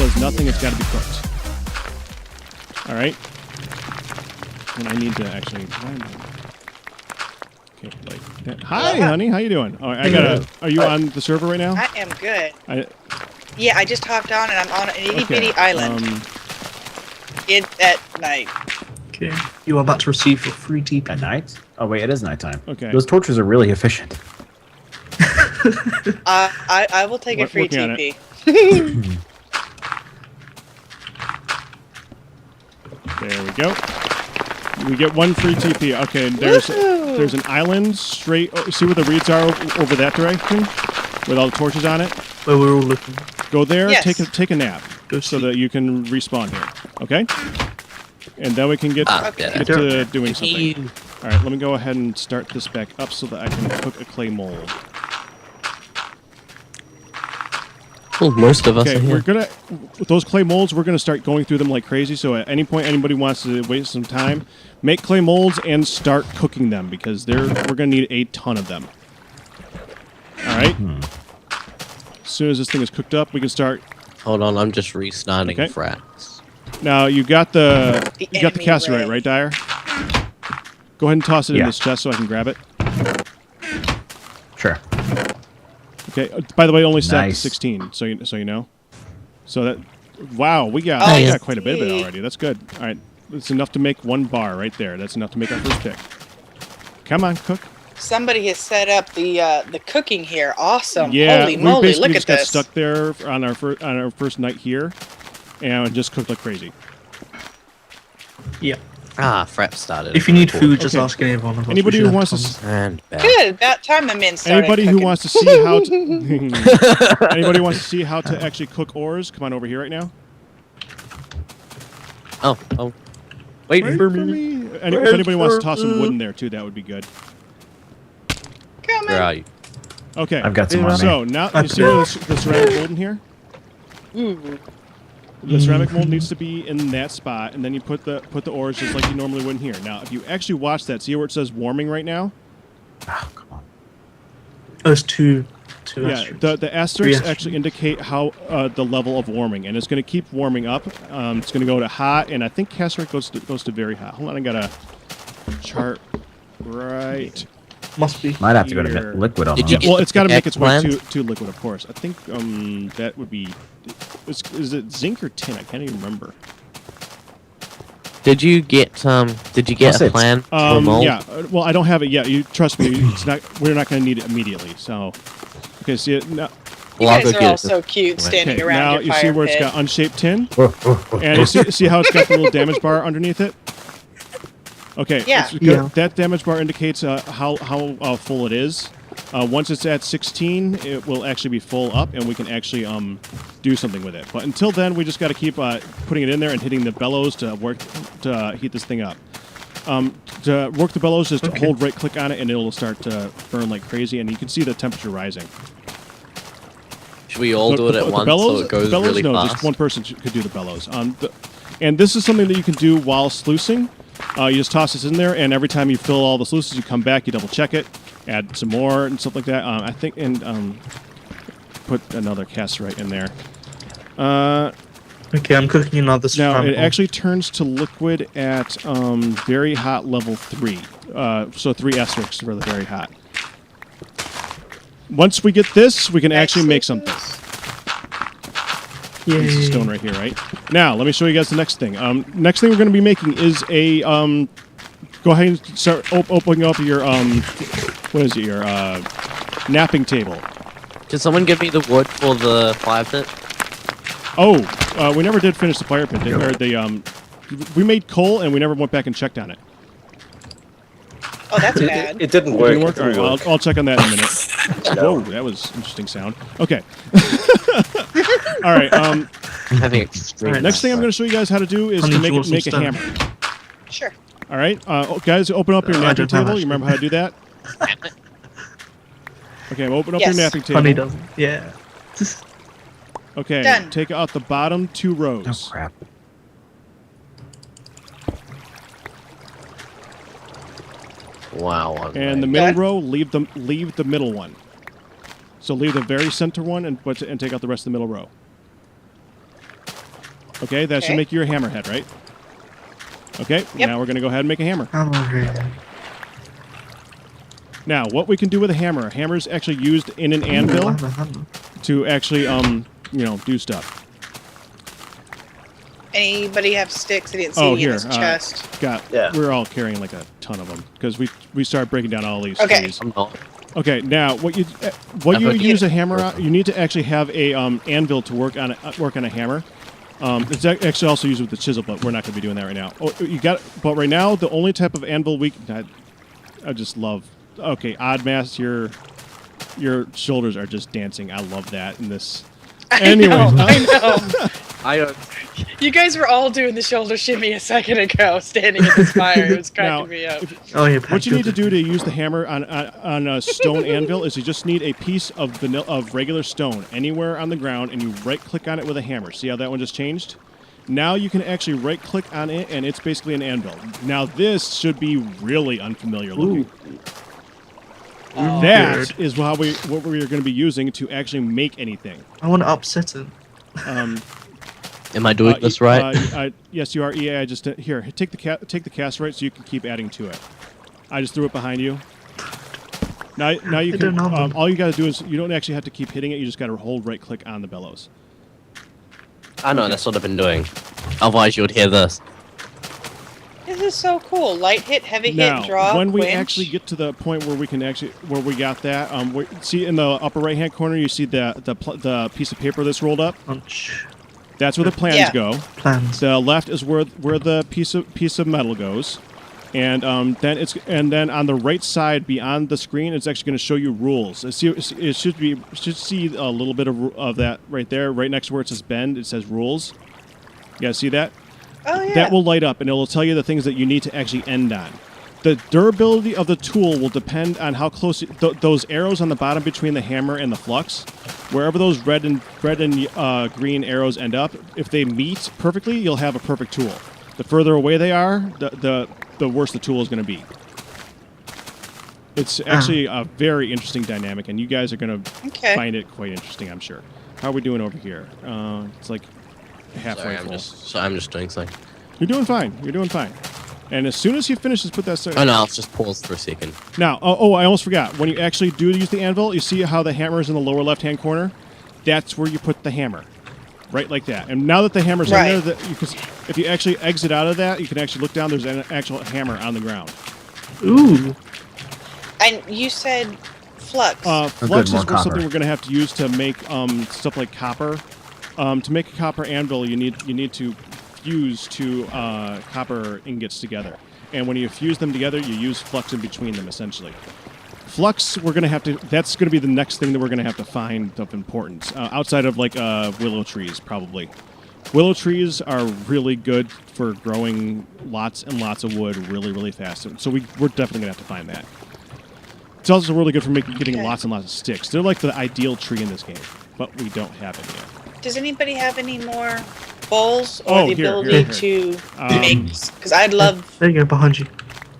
does nothing. It's got to be cooked. All right. And I need to actually. Okay, like that. Hi, honey. How you doing? All right, I gotta. Are you on the server right now? I am good. Yeah, I just hopped on and I'm on an itty bitty island. At night. Okay. You are about to receive your free TP. At night? Oh wait, it is nighttime. Okay. Those torches are really efficient. I will take a free TP. There we go. We get one free TP. Okay, there's an island straight. Oh, see where the reeds are over that direction, with all the torches on it. Where we're all looking. Go there. Yes. Take a nap, so that you can respawn here. Okay. And then we can get to doing something. All right, let me go ahead and start this back up so that I can cook a clay mold. Well, most of us are Okay, here. we're gonna with those clay molds. We're gonna start going through them like crazy. So at any point anybody wants to waste some time, make clay molds and start cooking them because we're gonna need a ton of them. All right. As soon as this thing is cooked up, we can start. Hold on, I'm just restarting Okay. frats. Now you got the cassiterite, right, Dyer? Go ahead and toss it in this chest so I can grab it. Sure. Okay. By the way, only stacked to Nice. 16, so you know. So that, wow, we got quite a bit of it already. That's good. All right, it's enough to make one bar right there. That's enough to make our first pick. Come on, cook. Somebody has set up the cooking here. Awesome. Yeah, Holy we moly, basically look just at got this. stuck there on our first night here, and just cooked like crazy. Yeah. Ah, frat started. If you need food, just Okay. ask anyone of us. Anybody We who should wants have to. tons. And back. Good. About time the men started Anybody who cooking. wants to see how to anybody wants to see how to actually cook ores, come on over here right now. Oh. Wait for me. If anybody wants to toss some wood in there too, that would be good. Come Where on. are you? Okay. I've got some on me. So now you see where the ceramic mold in here? The ceramic mold needs to be in that spot, and then you put the ores just like you normally would in here. Now, if you actually watch that, see where it says warming right now? Oh, come on. There's two Yeah, asterisks. the asterisks actually indicate how the level of warming, and it's going to keep warming up. It's going to go to hot, and I think caster goes to very hot. Hold on, I got a chart right. Must be. Might have to go to Here. liquid on Did you that. get Well, it's got to make its way eggplant? to liquid, of course. I think that would be. Is it zinc or tin? I can't even remember. Did you get a Plus plan for a mold? Yeah. Well, I don't have it yet. You trust me. It's not. We're not going to need it immediately. So, okay. See it now. You Well, I'll guys go are get all it. so cute standing Okay, around now your you fire see where pit. it's got unshaped tin, and you see how it's got the little damage bar underneath it. Okay. Yeah. That damage bar indicates how full it is. Once it's at 16, it will actually be full up, and we can actually do something with it. But until then, we just got to keep putting it in there and hitting the bellows to heat this thing up. To work the bellows, just hold right-click on it, and it'll start to burn like crazy, and you can see the temperature rising. Should we all do it at once so it goes really no, fast? just one person could do the bellows. And this is something that you can do while sluicing. You just toss this in there, and every time you fill all the sluices, you come back, you double-check it, add some more and stuff like that. I think, and put another casterite in there. Okay, I'm cooking another Now, scramble. it actually turns to liquid at very hot level 3. So 3 asterisks for the very hot. Once we get this, we can actually make something. Yay. This is stone right here, right? Now, let me show you guys the next thing. Next thing we're going to be making is a... go ahead and start opening up your... what is it? Your napping table. Can someone give me the wood for the fire pit? Oh, we never did finish the fire pit. We made coal, and we never went back and checked on it. Oh, that's bad. It didn't It work. didn't work? All right, I'll check on that in a minute. Whoa, that was interesting sound. Okay. All right. I'm having extreme. Next thing I'm going to show you guys how to do is to make a hammer. Sure. All right, guys, open up your I napping don't have table. that. You remember how to do that? Okay, open up your Yes. napping table. Funny doesn't. Yeah. Okay, Done. take out the bottom 2 rows. Oh, crap. Wow. And the middle Done. row, leave the middle one. So leave the very center one and take out the rest of the middle row. Okay, that should make you a hammerhead, right? Okay, now we're going to go ahead and make a hammer. I'm hungry. Now, what we can do with a hammer is actually used in an anvil to actually, do stuff. Anybody have sticks? I didn't see any in this chest. We're all carrying like a ton of them because we started breaking down all these trees. Okay, now what you use a hammer on, you need to actually have a anvil to work on a hammer. It's actually also used with the chisel, but we're not going to be doing that right now. But right now the only type of anvil I just love. Okay, Oddmass, your shoulders are just dancing. I love that in this. Anyway, I know. You guys were all doing the shoulder shimmy a second ago, standing in this fire. It was cracking me up. What you need to do to use the hammer on a stone anvil is you just need a piece of regular stone anywhere on the ground, and you right-click on it with a hammer. See how that one just changed? Now you can actually right-click on it, and it's basically an anvil. Now this should be really unfamiliar looking. That is what we are going to be using to actually make anything. I want to upset it. Am I doing this right? Yes, you are. EA, I just here take the cast right so you can keep adding to it. I just threw it behind you. Now you can. All you got to do is you don't actually have to keep hitting it. You just got to hold right click on the bellows. I know that's what I've been doing. Otherwise, you would hear this. This is so cool. Light hit, heavy hit, drop. When we actually get to the point where we got that, see in the upper right hand corner, you see the piece of paper that's rolled up. That's where the plans go. The left is where the piece of metal goes, and then on the right side beyond the screen, it's actually going to show you rules. It should see a little bit of that right there, right next to where it says bend. It says rules. You guys see that? Oh, yeah. That will light up, and it will tell you the things that you need to actually end on. The durability of the tool will depend on how close those arrows on the bottom between the hammer and the flux. Wherever those red and green arrows end up, if they meet perfectly, you'll have a perfect tool. The further away they are, the worse the tool is going to be. It's actually a very interesting dynamic, and you guys are going to find it quite interesting, I'm sure. How are we doing over here? It's like halfway full. I'm just doing something. You're doing fine. You're doing fine. And as soon as he finishes, put that... Oh, no, I'll just pause for a second. Now, I almost forgot. When you actually do use the anvil, you see how the hammer is in the lower left-hand corner? That's where you put the hammer. Right like that. And now that the hammer's in there, if you actually exit out of that, you can actually look down. There's an actual hammer on the ground. Ooh. And you said flux. Flux is something we're going to have to use to make stuff like copper. To make a copper anvil, you need to fuse two copper ingots together, and when you fuse them together, you use flux in between them. Essentially, flux we're gonna have to. That's gonna be the next thing that we're gonna have to find of importance outside of like willow trees. Probably, willow trees are really good for growing lots and lots of wood really, really fast. So we're definitely gonna have to find that. It's also really good for getting lots and lots of sticks. They're like the ideal tree in this game, but we don't have it yet. Does anybody have any more bowls or the ability to make? Because I'd love. There you go, behind you.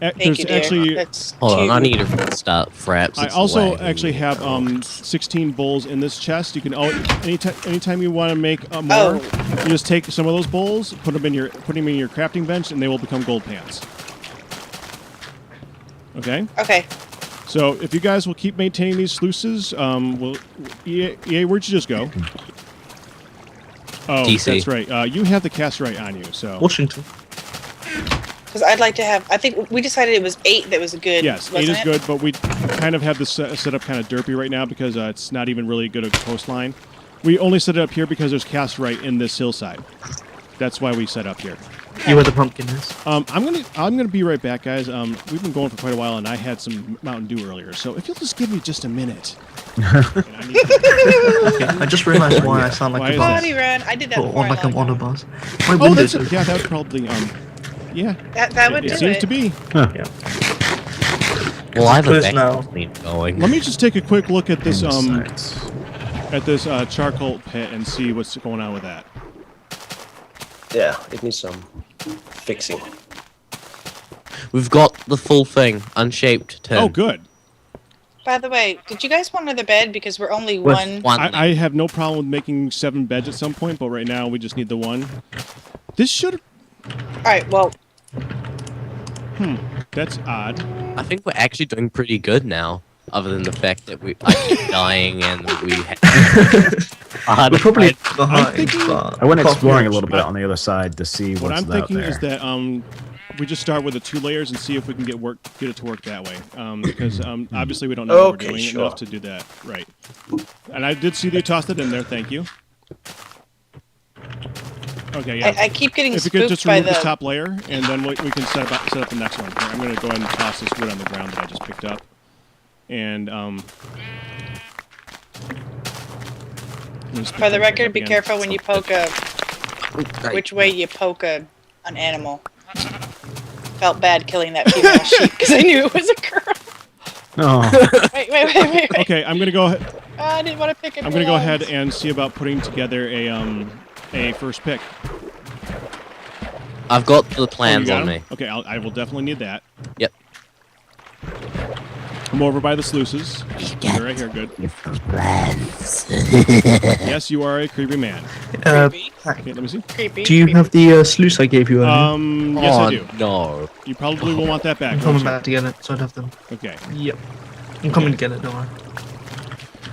Thank you, dear. Hold on, I need to start fraps. I also actually have 16 bowls in this chest. You can anytime you want to make more, you just take some of those bowls, put them in your crafting bench, and they will become gold pans. Okay. Okay. So if you guys will keep maintaining these sluices, EA, where'd you just go? Oh, DC. That's right. You have the cast right on you, so. Washington. Because I'd like to have. I think we decided it was 8 that was a good. Yes, 8 is good, but we kind of have this set up kind of derpy right now because it's not even really good at coastline. We only set it up here because there's cast right in this hillside. That's why we set up here. You where the pumpkin is. I'm gonna be right back, guys. We've been going for quite a while, and I had some Mountain Dew earlier. So if you'll just give me just a minute. I just realized why I sound like a boss. Body run. I did that before. Or like I'm on a bus. That's it. Yeah, that would probably yeah. That would do it. It seems to be. Huh. Yeah. Well, I have a now. going. Let me just take a quick look at this charcoal pit and see what's going on with that. Yeah, it needs some fixing. We've got the full thing, unshaped tin. Oh, good. By the way, did you guys want another bed? Because we're only one. I have no problem with making 7 beds at some point, but right now we just need the one. This should... Alright, well, That's odd. I think we're actually doing pretty good now, other than the fact that I keep dying and we had We're probably behind. thinking- but I went apart from exploring a which- little bit on the other side to see What what's I'm out thinking there. is that we just start with the 2 layers and see if we can get it to work that way. Because obviously we don't know what we're Okay, doing sure. enough to do that. Right. And I did see that you tossed it in there. Thank you. Okay, yeah. I keep getting If you could spooked just by remove the... this top layer, and then we can set up the next one. Here, I'm going to go ahead and toss this wood on the ground that I just picked up. And, For the record, be careful when you poke a... Which way you poke an animal. Felt bad killing that female sheep because I knew it was a girl. Oh, Wait. Okay, I'm going to go ahead. I didn't want to pick it. I'm going to go ahead and see about putting together a first pick. I've got the Oh, you plans got on 'em? me. Okay, I will definitely need that. Yep. I'm over by the sluices. They're right here, good. Yes, you are a creepy man. Creepy. Okay, let me see. Creepy. Do you have the sluice I gave you earlier? Yes, I Oh, do. no. You probably will want that back. I'm won't coming you? back to get it, so I'd have them. Okay. Yep. I'm coming to get it, don't worry.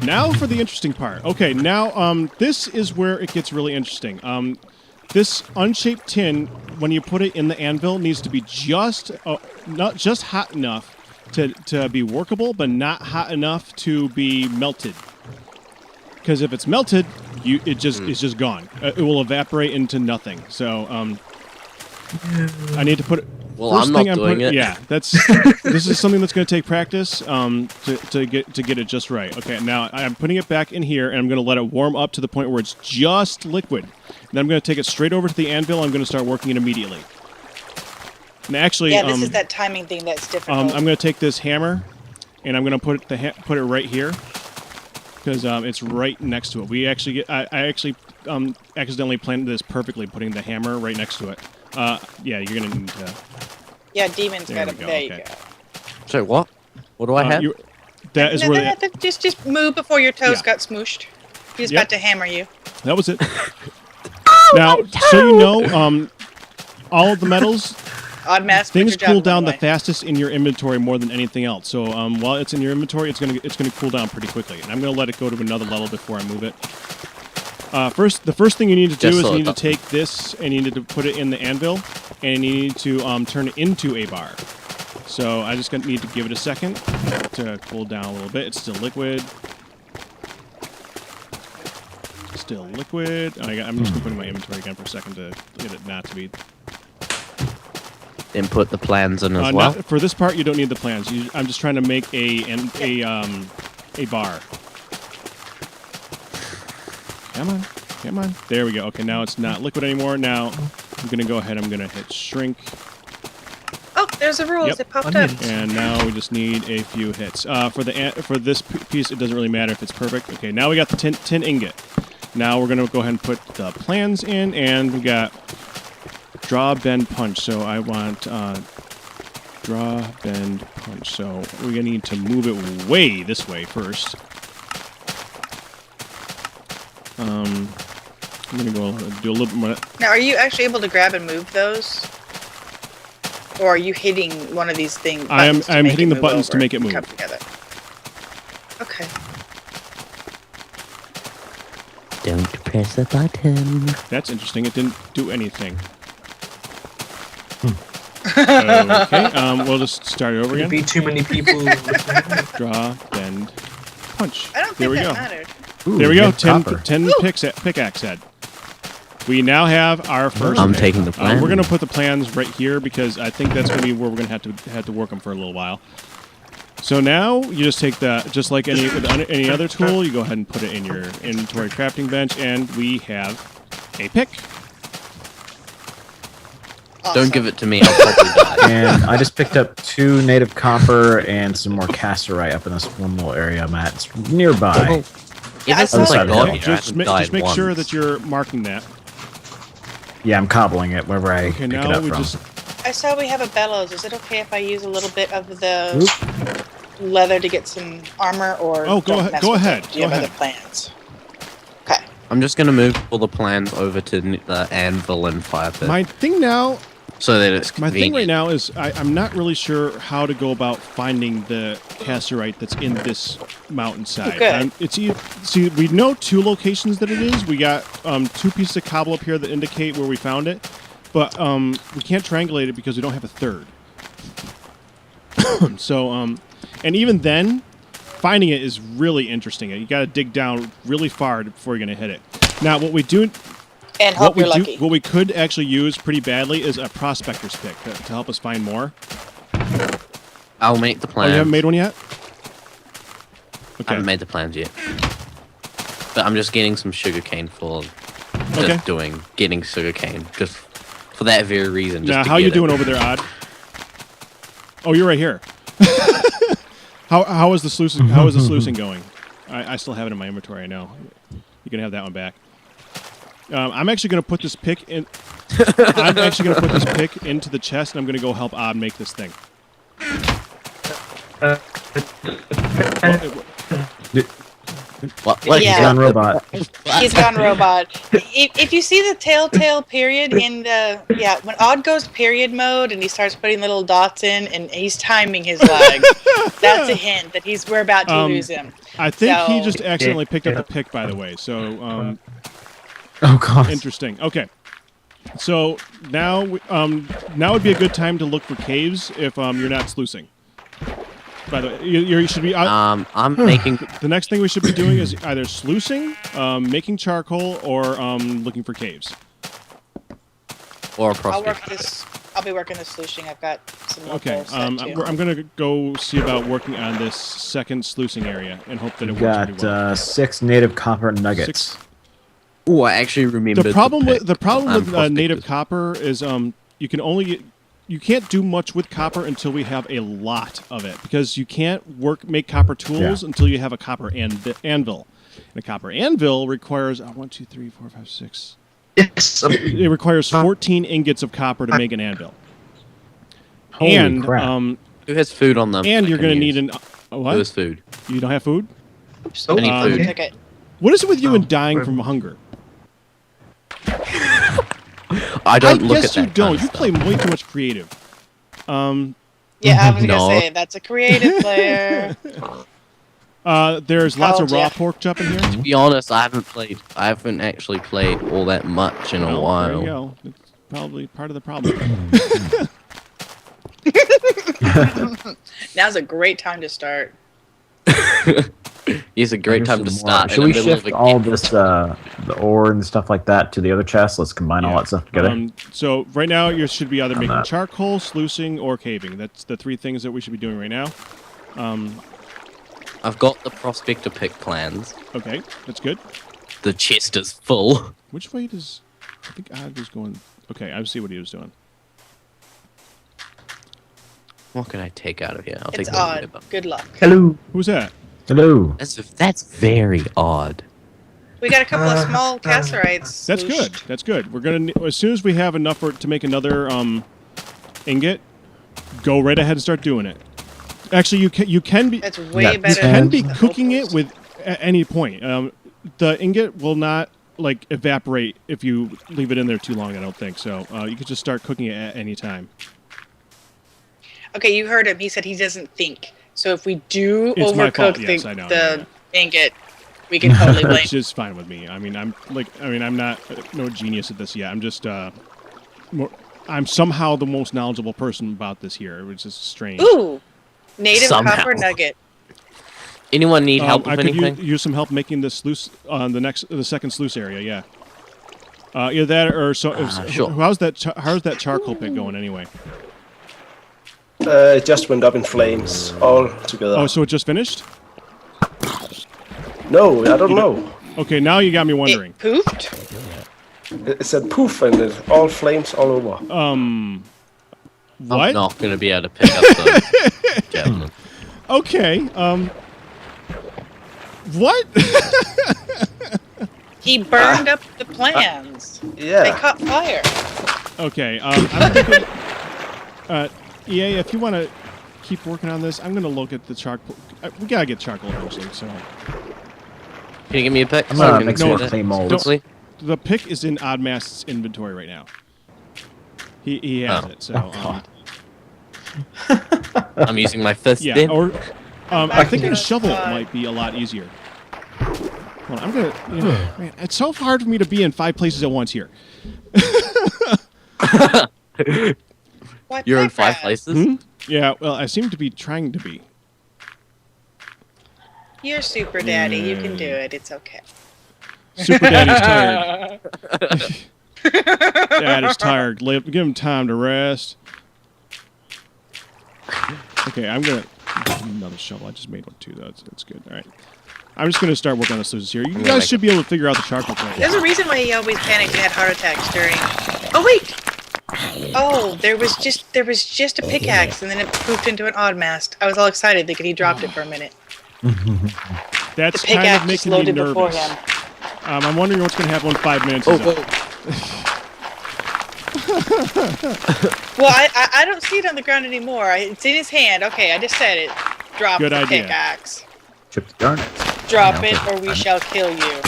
Now for the interesting part. Okay, now this is where it gets really interesting. This unshaped tin, when you put it in the anvil, needs to be just not just hot enough to be workable, but not hot enough to be melted. Because if it's melted, it's just gone. It will evaporate into nothing. So I need to put it. Well, I'm not doing it. Yeah, this is something that's going to take practice to get it just right. Okay, now I'm putting it back in here, and I'm going to let it warm up to the point where it's just liquid. Then I'm going to take it straight over to the anvil. I'm going to start working it immediately. And actually, Yeah, this is that timing thing that's difficult. I'm going to take this hammer, and I'm going to put it right here because it's right next to it. We actually I actually accidentally planned this perfectly, putting the hammer right next to it. Yeah, you're going to need to. Yeah, demons There got we it. go, There you okay. go. So what? What do I have? That is where Just move before your toes Yeah. got smooshed. He's Yep. about to hammer you. that was it. Now, so you know, all of the metals, Odd mass. things put your cool job down the away. fastest in your inventory more than anything else. So while it's in your inventory, it's gonna cool down pretty quickly. And I'm gonna let it go to another level before I move it. The first thing you need to do Just is so you it need to doesn't- take this and you need to put it in the anvil, and you need to turn it into a bar. So I just need to give it a second to cool down a little bit. It's still liquid. Still liquid. Oh, I'm just gonna put it in my inventory again for a second to get it not to be. Input the plans in as well. For this part, you don't need the plans. I'm just trying to make a bar. Come on. There we go. Okay, now it's not liquid anymore. Now I'm gonna go ahead. I'm gonna hit shrink, Oh, there's the rules. Yep. It popped up. Onions. and now we just need a few hits. For this piece, it doesn't really matter if it's perfect. Okay, now we got the tin ingot. Now we're gonna go ahead and put the plans in, and we got draw, bend, punch. So I want draw, bend, punch. So we're gonna need to move it way this way first. I'm gonna go do a little more. Now, are you actually able to grab and move those? Or are you hitting one of these things? I'm hitting the buttons to make it move. Come together. Okay. Don't press the button. That's interesting. It didn't do anything. Okay, we'll just start it over There'd again. be too many people. Draw, bend, punch. I don't There think we that go. mattered. Ooh, There we go. good 10 copper. pickaxe head. We now have our first. I'm pick. taking the plan. We're gonna put the plans right here because I think that's gonna be where we're gonna have to work them for a little while. So now you just take just like any other tool, you go ahead and put it in your inventory crafting bench, and we have a pick. Awesome. Don't give it to me. I'll probably die. And I just picked up 2 native copper and some more casterite up in this one little area I'm at. It's nearby. Yeah, I Even saw since that. I got Yeah, here, I Just haven't make died sure once. that you're marking that. Yeah, I'm cobbling it wherever I Okay, pick it now up we from. just I saw we have a bellows. Is it okay if I use a little bit of the leather to get some armor, or Oh, go don't ahead- mess go with ahead, it? Do you go have ahead. other plans? Okay. I'm just gonna move all the plans over to the anvil and fire pit. My thing now, so that it's my thing right convenient. now is I'm not really sure how to go about finding the cassiterite that's in this mountainside. Okay. See, we know 2 locations that it is. We got 2 pieces of cobble up here that indicate where we found it, but we can't triangulate it because we don't have a third. So, and even then, finding it is really interesting. You got to dig down really far before you're going to hit it. Now, what we do, And hope you're lucky. what we could actually use pretty badly is a prospector's pick to help us find more. I'll make the Oh, plans. you haven't made one yet? I Okay. haven't made the plans yet. But I'm just getting some sugarcane for Okay. getting sugarcane just for that very reason. Just Now, to how you get it. doing over there, Odd? Oh, you're right here. How is the sluicing? How is the sluicing going? I still have it in my inventory. I know. You can have that one back. I'm actually going to put this pick in. I'm actually going to put this pick into the chest, and I'm going to go help Odd make this thing. What? Yeah. He's gone robot. He's gone robot. If you see the telltale period in the when Odd goes period mode and he starts putting little dots in and he's timing his legs, that's a hint that we're about to lose him. I think he So- just accidentally picked up the pick, by the way. So Oh god. interesting. Okay. So now now would be a good time to look for caves if you're not sluicing. By the way, you should be. I'm making. The next thing we should be doing is either sluicing, making charcoal, or looking for caves. Or a I'll prospect. work this. I'll be working the sluicing. I've got some more Okay. goals set too. I'm gonna go see about working on this second sluicing area and hope that it works pretty Got well. 6 native copper nuggets. Oh, I actually remembered. The problem with prospectors. native copper is you can't do much with copper until we have a lot of it because you can't make copper tools until you have a copper anvil. And a copper anvil requires 1, 2, 3, 4, 5, 6. Yes. It requires 14 ingots of copper to make an anvil. Holy and crap. Who has food on them? and I you're can gonna use? need Who what? has food? You don't have food? So, I need food. okay. Took it. What is it with you Oh, and dying right. from hunger? I don't look guess at that. you don't. kind of You stuff. play way too much creative. Yeah, I was No. gonna say that's a creative player. There's lots of Oh, raw yeah. pork chop in here. To be honest, I haven't actually played all that much in a Well, there while. you go. It's probably part of the problem. Now's a great time to start. It's a great time to Here's some more. start. Should in we the middle shift of a all game. this, the ore and stuff like that to the other chest? Let's combine all Yeah. that stuff together. So right now you should be either On making that. charcoal, sluicing, or caving. That's the 3 things that we should be doing right now. I've got the prospector pick plans. Okay, that's good. The chest is full. Which way does... I think Odd was going... Okay, I see what he was doing. What can I take out of here? I'll It's take the odd. liver. Good luck. Hello. Who's that? Hello. That's very odd. We got a couple of small casserites. That's good. That's good. We're gonna... As soon as we have enough to make another ingot, go right ahead and start doing it. Actually, you can be... That's way Yeah, You better. can than be the cooking it opals. with at any point. The ingot will not evaporate if you leave it in there too long. I don't think so. You could just start cooking it at any time. Okay, you heard him. He said he doesn't think. So if we do It's my fault, overcook yes, I know, the ingot, we can totally blame. Which is fine with me. I mean, I'm not no genius at this yet. I'm just I'm somehow the most knowledgeable person about this here, which is strange. Ooh, native Somehow. copper nugget. Anyone need help I with could anything? use some help making the sluice on the second sluice area. Yeah. Either that or Sure. How's that charcoal pit going anyway? It just went up in flames all together. Oh, so it just finished? No, I don't know. Okay, now you got me wondering. It poofed? It said poof and it all flames all over. What? I'm not going to be able to pick up the javelin. Okay. What? He burned up the plans. They Yeah. caught fire. Okay. I'm thinking. EA, if you want to keep working on this, I'm going to look at the charcoal. We gotta get charcoal eventually. So. Can you give me a pick? I'm So I gonna can make do some more that clay molds. quickly? The pick is in Oddmast's inventory right now. He has it, so... I'm using my fist yeah, then. or... I think a Oh, shovel God. might be a lot easier. Hold on, I'm gonna... You know, man, it's so hard for me to be in 5 places at once here. What You're in the 5 crap? places? Yeah, well, I seem to be trying to be. You're super daddy. You can do it. It's okay. Super Daddy's tired. Dad is tired. Give him time to rest. Okay, I'm gonna another shovel. I just made one too. That's good. All right, I'm just gonna start working on the solutions here. You guys should be able to figure out the charcoal thing. There's a reason why he always panicked and had heart attacks during. Oh wait. Oh, there was just a pickaxe and then it poofed into an odd mast. I was all excited thinking he dropped it for a minute. That's The kind pickaxe of just making me loaded before nervous. him. I'm wondering what's gonna happen when 5 minutes is up. Well, I don't see it on the ground anymore. It's in his hand. Okay, I just said it. Drop Good the idea. pickaxe. Chip the garnet. Drop it or we shall kill you.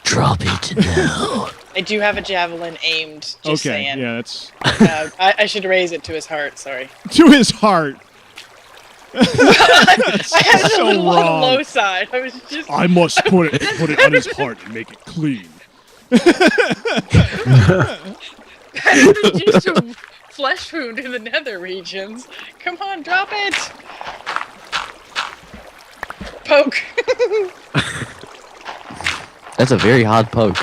Drop it now. I do have a javelin aimed. Just Okay, saying. yeah, that's I should raise it to his heart. Sorry. to his heart. I had it So a little on wrong. the low side. I was just. I must put it on his heart and make it clean. Just a flesh wound in the nether regions. Come on, drop it. Poke. That's a very hard poke.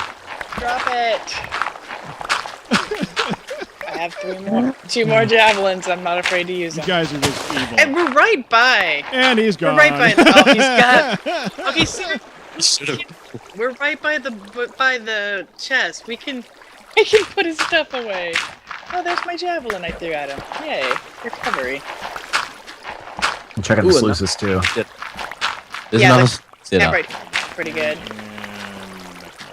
Drop it. I have 2 more javelins. I'm not afraid to use You them. guys are just evil. And we're right by. And he's gone. We're right by. Oh, he's got. Okay, sir. We're right by the chest. We can put his stuff away. Oh, there's my javelin I threw at him. Yay, recovery. I'm checking the Ooh, sluices too. There's Yeah, another that's- sit Yeah, up. right. Pretty good.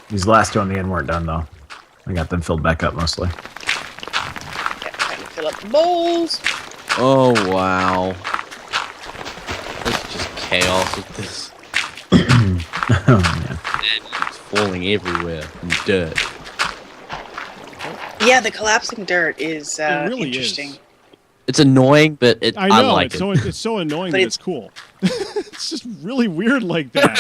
These last 2 on the end weren't done though. I got them filled back up mostly. Yeah, trying to fill up the bowls. Oh wow. This is just chaos with this. Oh man. It's falling everywhere in dirt. Yeah, the collapsing dirt is It really interesting. is. It's annoying, but I know, like it's so annoying, But but it's cool. It's just really weird like that.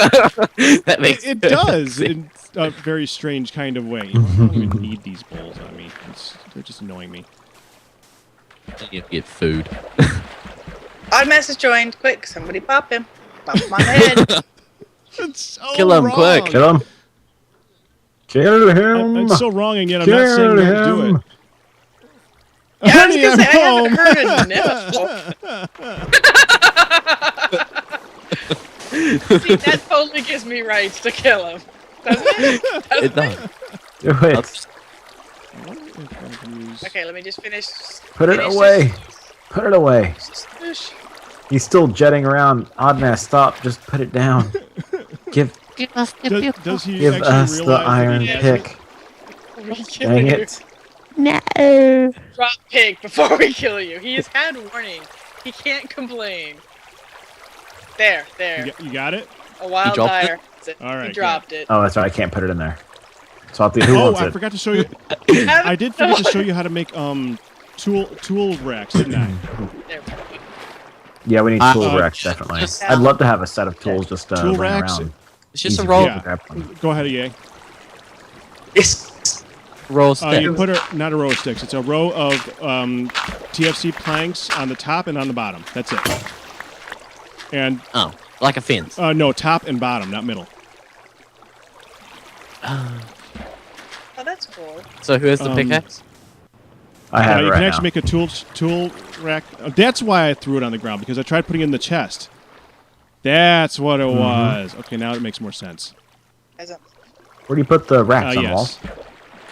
That makes It does in a very strange kind of way. You know, I don't even need these bowls on me. They're just annoying me. You get food. Odd Mess has joined. Quick, somebody pop him. Pop him on the head. It's so Kill him, wrong. quick. Kill him. Kill him. It's so wrong, and yet I'm not saying don't do it. Yeah, I was Honey, gonna say, I I'm haven't home. heard a nipple. See, that totally gives me rights to kill him. Doesn't it? It does. Do it. Oops. I wonder if I can use- Okay, let me just finish. Put it finish away. this- Put it away. this- He's still jetting around. Oddman, stop. Just put it down. Give Does he give actually us the realize that iron he has pick. We kill Dang you. it. No. Drop pig before we kill you. He has had warning. He can't complain. There. You got it? A wild dropped it? dire. All right, He dropped it. Oh, that's right. I can't put it in there. So I'll have to, who Oh, wants I it? forgot to show you. I did forget to show you how to make tool racks, didn't I? There. Yeah, we need tool Uh, racks, definitely. just- I'd love to have a set of tools just Tool laying racks? around. It's just Easy a for roll. you to grab one. Go ahead, EA. Roll stick. You put not a row of sticks. It's a row of TFC planks on the top and on the bottom. That's it. And Oh, like a fence. no, top and bottom, not middle. Oh, that's cool. So who has the pickaxe? I have it You right can now. actually make a tool rack. That's why I threw it on the ground, because I tried putting it in the chest. That's what it was. Okay, now it makes more sense. As a, Where do you put the racks on the Yes. walls?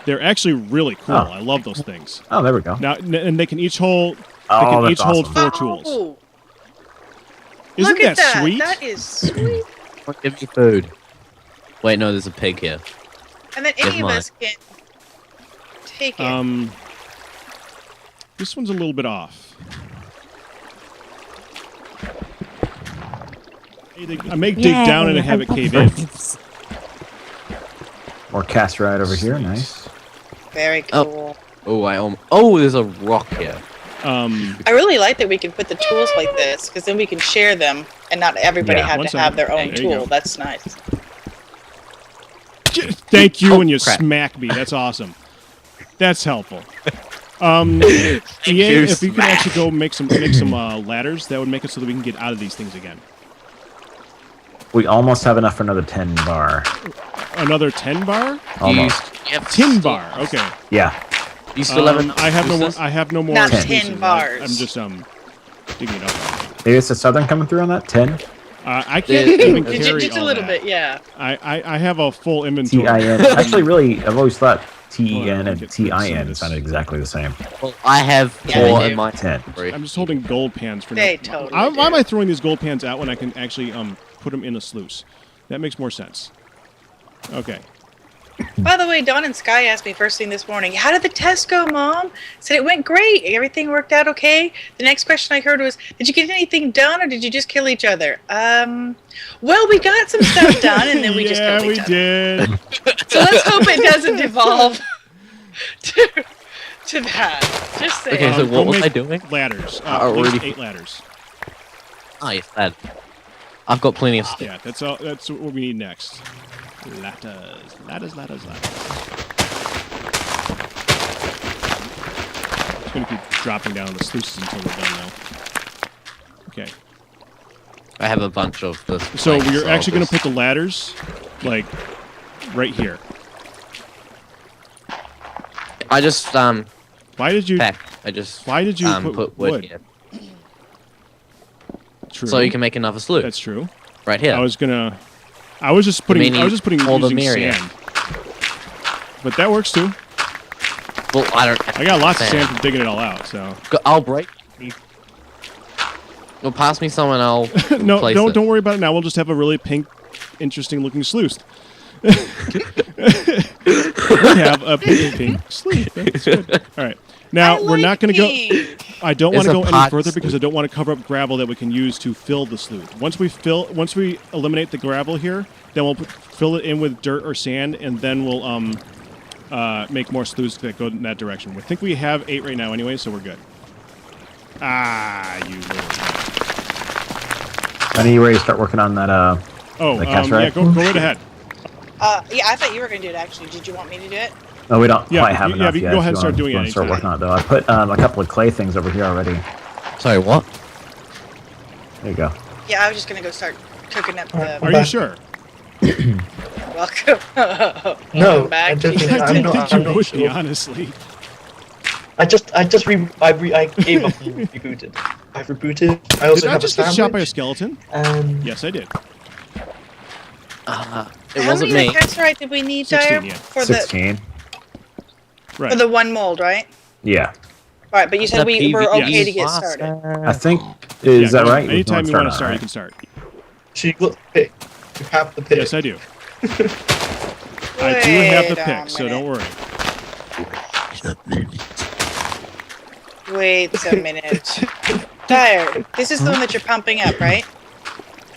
They're actually really cool. Oh. I love those things. Oh, there we go. Now, and they can each hold. Oh, they can that's each hold awesome. 4 tools. Oh, Isn't look at that that. sweet? That is sweet. Give me food. Wait, no, there's a pig here. And then Give any of mine. us can take it. This one's a little bit off. I may dig down and have it cave in. More casterite over here. Nice. Very cool. Oh, there's a rock here. I really like that we can put the tools like this, because then we can share them, and not everybody have to have their own There you go. tool. That's nice. Thank you, and you crap. smack me. That's awesome. That's helpful. EA, if you could actually go make some ladders, that would make it so that we can get out of these things again. We almost have enough for another 10 bar. Another 10 bar? Almost. Tin bar. Okay. Yeah. You still haven't. I have no more. I have no more. Not 10 solutions. bars. I'm just digging it up. Maybe it's the southern coming through on that 10. I can't even carry Just a all little that. bit, yeah. I have a full inventory. TIN. Actually, really, I've always thought TEN Hold on, and get some of TIN this. sounded exactly the same. Well, I have Yeah, 4 they in do. my 10. inventory. I'm just holding gold pans for They now. totally Why am do. I throwing these gold pans out when I can actually put them in a sluice? That makes more sense. Okay. By the way, Dawn and Sky asked me first thing this morning, how did the test go, Mom? Said it went great. Everything worked out okay. The next question I heard was, did you get anything done or did you just kill each other? Well, we got some stuff done and then we just yeah, killed we each other. did. So let's hope it doesn't devolve to that. Just saying. Okay, so go what was make I doing? Ladders. Already- There's 8 ladders. Nice, lad. I've got plenty of stuff. Yeah, that's all. That's what we need next. Ladders. It's gonna keep dropping down the sluices until we're done now. Okay. I have a bunch of this. So planks, we're I'll actually gonna just- put the ladders, like, right here. I just Why did you? I just Why did you put wood here, True. so you can make another sloop. That's true. right here. I was just putting. I was just putting all the using merrier. sand. But that works too. Well, I don't. I got lots of sand from digging it all out. So I'll break. Well, pass me some and I'll no, replace it. don't worry about it now. We'll just have a really pink, interesting looking sluice. We have a pink sluice. That's good. All right. Now we're not going to go. I don't want to It's a go any pot further because I sluice. don't want to cover up gravel that we can use to fill the sluice. Once we eliminate the gravel here, then we'll fill it in with dirt or sand, and then we'll make more sluices that go in that direction. We think we have 8 right now anyway, so we're good. You little. When are you ready to start working on that? Oh, the cast yeah, rack? go right ahead. Yeah, I thought you were going to do it, actually. Did you want me to do it? No, we don't Yeah, quite have yeah, enough you yet. go if ahead and you start wanna- doing it wanna Start anytime. working on it though. I put a couple of clay things over here already. Sorry, what? There you go. Yeah, I was just going to go start cooking up the... Are you sure? Welcome. No, Welcome back. I don't think I I'm didn't not. think I'm you not would be, sure. honestly. I gave up and rebooted. I've rebooted. I also Did I have just a get shot by a sandwich. skeleton? Yes, I did. It How wasn't many me. Casterite did we need 16, there? yeah. For 16. Right. the one mold, right? Yeah. All right, but you said we were PvP okay to get started. I think is Yeah, that go- right? Anytime you want to on, start, right? you can start. So you got the pick. You have the pick. Yes, I do. I do have the Wait a pick, so don't minute. worry. Wait a minute. Dyer, this is the one that you're pumping up, right?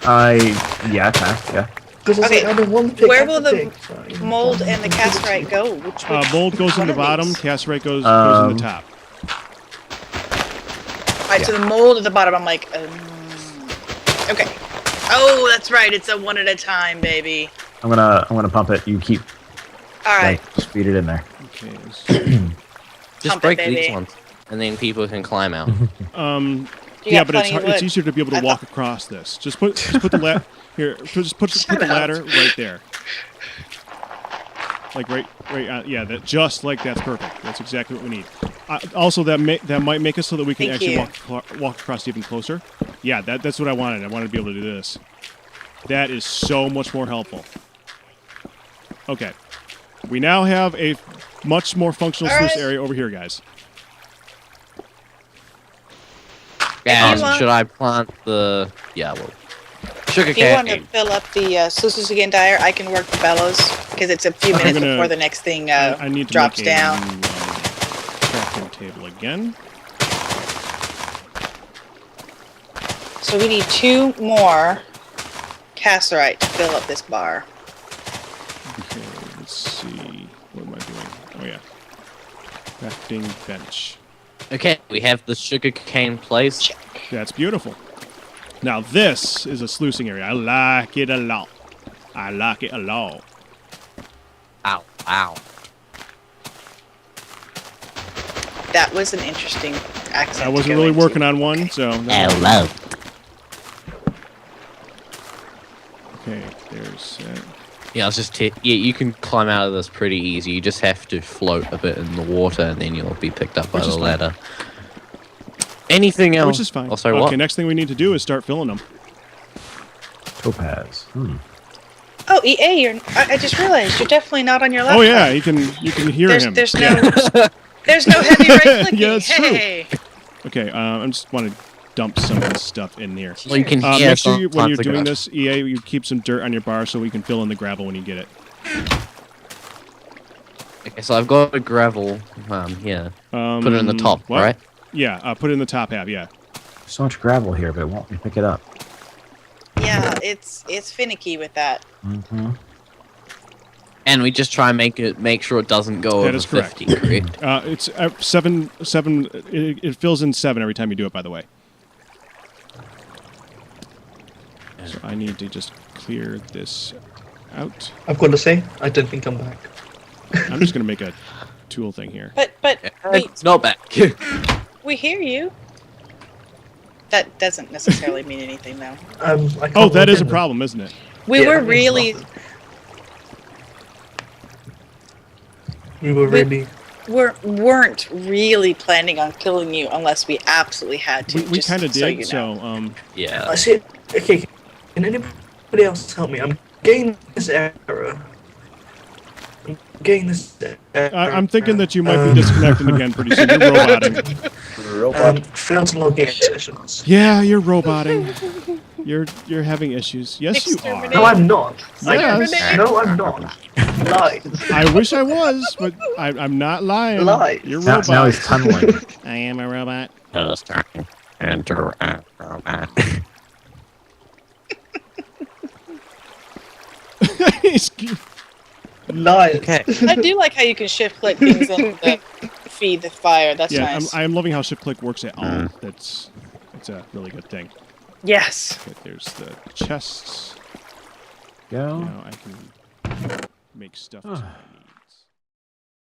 Yeah, kind of, yeah. Because it's Okay, like, I don't want the pick. where I will have the pick, sorry. mold and the casterite go? Which Mold goes in one the of bottom, these? casterite goes in Um, the top. All right, so the mold at the bottom, I'm like, okay. Oh, that's right. It's a one at a time, baby. I'm gonna pump it. You keep All right. just feed it in there. Okay. Just Pump it, break baby. these ones, and then people can climb out. You Yeah, got but it's plenty of it's wood. easier to be able to I walk thought- across this. Just put the ladder here. Just put Shut the up. ladder right there. Like right. Yeah, that just like that's perfect. That's exactly what we need. Also, that might make us so that we can Thank actually you. walk across even closer. Yeah, that's what I wanted. I wanted to be able to do this. That is so much more helpful. Okay, we now have a much more functional All sluice right. area over here, guys. Yeah, you want- should I plant the? Yeah, well, sugar If you want to cane. fill up the sluices again, Dyer, I can work the bellows because it's a few minutes gonna- before the next thing I need to drops make a down. new, crafting table again. So we need 2 more. cassiterite to fill up this bar. Okay, let's see. What am I doing? Oh yeah. Crafting bench. Okay, we have the sugarcane place. That's beautiful. Now this is a sluicing area. I like it a lot. I like it a lot. Ow, ow. That was an interesting accent. I wasn't really working on one, so. Hello. Okay, there's. Yeah, I was just yeah, you can climb out of this pretty easy. You just have to float a bit in the water, and then you'll be picked up by Which the is fine. ladder. Anything else? Which is fine. Oh, sorry, Okay, what? next thing we need to do is start filling them. Topaz. Oh, EA, I just realized you're definitely not on your laptop. Oh yeah, you can hear him. There's no Yeah. there's no heavy right clicking. Yeah, that's true. Hey. Okay, I just want to dump some of this stuff in here. Well, you can hear Make sure when you're sometimes doing ago. this, EA, you keep some dirt on your bar so we can fill in the gravel when you get it. Okay, so I've got a gravel. Yeah. Put it in the top, what? right? Yeah, put it in the top half. Yeah. So much gravel here, but it won't let me pick it up. Yeah, it's finicky with that. Mm-hmm. And we just try and make sure it doesn't go That over is correct. 50, correct? It's 7. It fills in 7 every time you do it. By the way. So I need to just clear this out. I've got to say, I don't think I'm back. I'm just gonna make a tool thing here. But It's not back. we hear you. That doesn't necessarily mean anything, though. I can't Oh, that log is a in. problem, isn't it? We Yeah, were that means really nothing. We were really. weren't really planning on killing you unless we absolutely had to. We just kind of so did. you So know. Yeah. I see. Okay, can anybody else help me? I'm getting this error. I'm getting this error. I'm thinking that you might be disconnecting again pretty soon. You're roboting. Robot. Failed to log in sessions. Yeah, you're roboting. You're having issues. Yes, you are. No, I'm not. Yes. No, I'm not. Lies. I wish I was, but I'm not lying. Lies. You're Now, robot. now he's tunneling. I am a robot. Enter a robot. Lies. Okay. I do like how you can shift click things and feed the fire. That's Yeah, nice. I'm loving how shift click works at all. It's a really good thing. Yes. Okay, there's the chests. Go. Now I can make stuff. to my